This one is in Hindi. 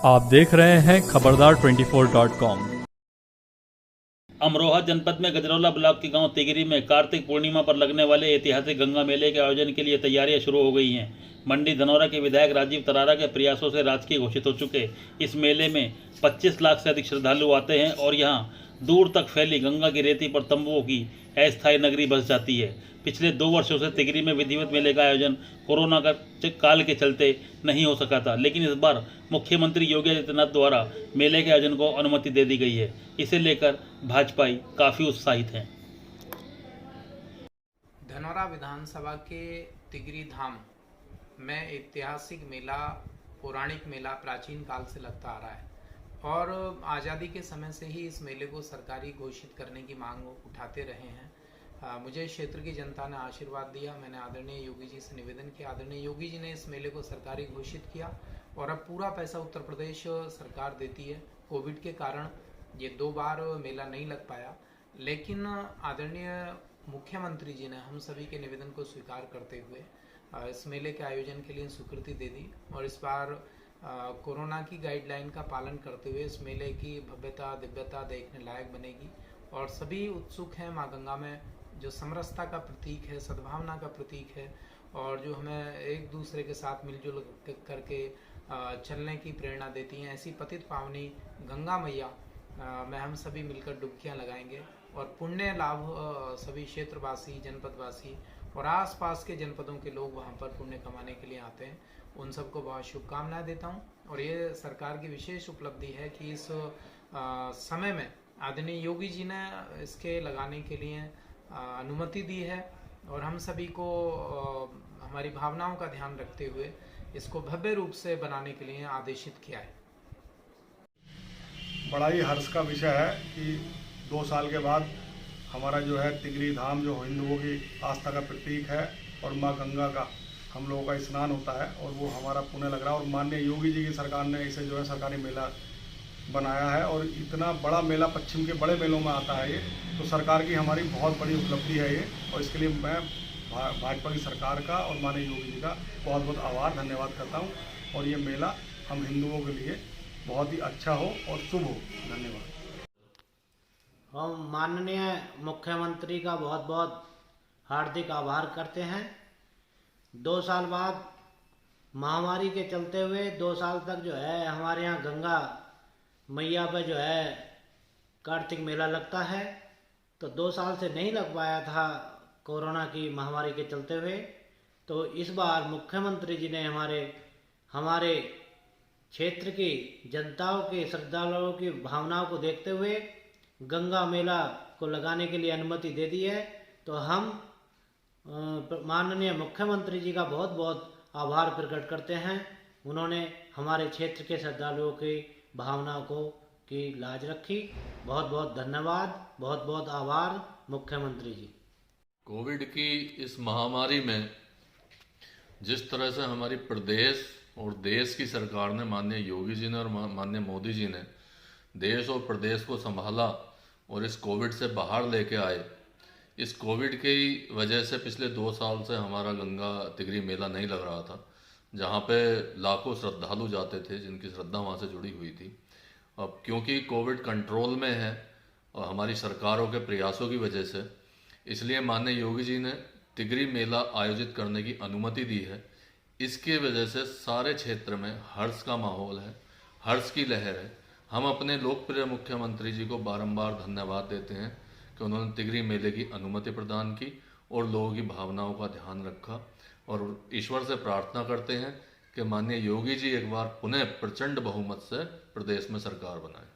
आप देख रहे हैं खबरदार 24.com। अमरोहा जनपद में गजरौला ब्लॉक के गांव तिगरी में कार्तिक पूर्णिमा पर लगने वाले ऐतिहासिक गंगा मेले के आयोजन के लिए तैयारियां शुरू हो गई हैं। मंडी धनौरा के विधायक राजीव तरारा के प्रयासों से राजकीय घोषित हो चुके इस मेले में 25 लाख से अधिक श्रद्धालु आते हैं और यहां दूर तक फैली गंगा की रेती पर तंबुओं की अस्थायी नगरी बस जाती है। पिछले 2 वर्षों से तिगरी में विधिवत मेले का आयोजन कोरोना काल के चलते नहीं हो सका था, लेकिन इस बार मुख्यमंत्री योगी आदित्यनाथ द्वारा मेले के आयोजन को अनुमति दे दी गई है। इसे लेकर भाजपाई काफ़ी उत्साहित हैं। धनौरा विधानसभा के तिगरी धाम में ऐतिहासिक मेला, पौराणिक मेला प्राचीन काल से लगता आ रहा है और आज़ादी के समय से ही इस मेले को सरकारी घोषित करने की मांग उठाते रहे हैं। मुझे क्षेत्र की जनता ने आशीर्वाद दिया। मैंने आदरणीय योगी जी से निवेदन किया। आदरणीय योगी जी ने इस मेले को सरकारी घोषित किया और अब पूरा पैसा उत्तर प्रदेश सरकार देती है। कोविड के कारण ये 2 बार मेला नहीं लग पाया, लेकिन आदरणीय मुख्यमंत्री जी ने हम सभी के निवेदन को स्वीकार करते हुए इस मेले के आयोजन के लिए स्वीकृति दे दी और इस बार कोरोना की गाइडलाइन का पालन करते हुए इस मेले की भव्यता दिव्यता देखने लायक बनेगी और सभी उत्सुक हैं। माँ गंगा में जो समरसता का प्रतीक है, सद्भावना का प्रतीक है और जो हमें एक दूसरे के साथ मिलजुल करके चलने की प्रेरणा देती हैं, ऐसी पतित पावनी गंगा मैया में हम सभी मिलकर डुबकियां लगाएंगे और पुण्य लाभ सभी क्षेत्रवासी, जनपदवासी और आसपास के जनपदों के लोग वहां पर पुण्य कमाने के लिए आते हैं। उन सबको बहुत शुभकामनाएं देता हूं और ये सरकार की विशेष उपलब्धि है कि इस समय में आदरणीय योगी जी ने इसके लगाने के लिए अनुमति दी है और हम सभी को हमारी भावनाओं का ध्यान रखते हुए इसको भव्य रूप से बनाने के लिए आदेशित किया है। बड़ा ही हर्ष का विषय है कि 2 साल के बाद हमारा जो है तिगरी धाम जो हिंदुओं की आस्था का प्रतीक है और माँ गंगा का हम लोगों का स्नान होता है और वो हमारा पुण्य लग रहा है और माननीय योगी जी की सरकार ने इसे जो है सरकारी मेला बनाया है और इतना बड़ा मेला पश्चिम के बड़े मेलों में आता है ये, तो सरकार की हमारी बहुत बड़ी उपलब्धि है ये और इसके लिए मैं भाजपा की सरकार का और माननीय योगी जी का बहुत बहुत आभार धन्यवाद करता हूँ और ये मेला हम हिंदुओं के लिए बहुत ही अच्छा हो और शुभ हो। धन्यवाद। हम माननीय मुख्यमंत्री का बहुत बहुत हार्दिक आभार करते हैं। 2 साल बाद महामारी के चलते हुए 2 साल तक जो है हमारे यहाँ गंगा मैया पे जो है कार्तिक मेला लगता है, तो 2 साल से नहीं लग पाया था कोरोना की महामारी के चलते हुए। तो इस बार मुख्यमंत्री जी ने हमारे क्षेत्र की जनताओं के श्रद्धालुओं की भावनाओं को देखते हुए गंगा मेला को लगाने के लिए अनुमति दे दी है। तो हम माननीय मुख्यमंत्री जी का बहुत बहुत आभार प्रकट करते हैं। उन्होंने हमारे क्षेत्र के श्रद्धालुओं की भावना की लाज रखी। बहुत बहुत धन्यवाद, बहुत बहुत आभार मुख्यमंत्री जी। कोविड की इस महामारी में जिस तरह से हमारी प्रदेश और देश की सरकार ने, माननीय योगी जी ने और माननीय मोदी जी ने देश और प्रदेश को संभाला और इस कोविड से बाहर लेके आए, इस कोविड की वजह से पिछले 2 साल से हमारा गंगा तिगरी मेला नहीं लग रहा था, जहाँ पे लाखों श्रद्धालु जाते थे जिनकी श्रद्धा वहाँ से जुड़ी हुई थी। अब क्योंकि कोविड कंट्रोल में है और हमारी सरकारों के प्रयासों की वजह से, इसलिए माननीय योगी जी ने तिगरी मेला आयोजित करने की अनुमति दी है। इसकी वजह से सारे क्षेत्र में हर्ष का माहौल है, हर्ष की लहर है। हम अपने लोकप्रिय मुख्यमंत्री जी को बारंबार धन्यवाद देते हैं कि उन्होंने तिगरी मेले की अनुमति प्रदान की और लोगों की भावनाओं का ध्यान रखा और ईश्वर से प्रार्थना करते हैं कि माननीय योगी जी एक बार पुनः प्रचंड बहुमत से प्रदेश में सरकार बनाए।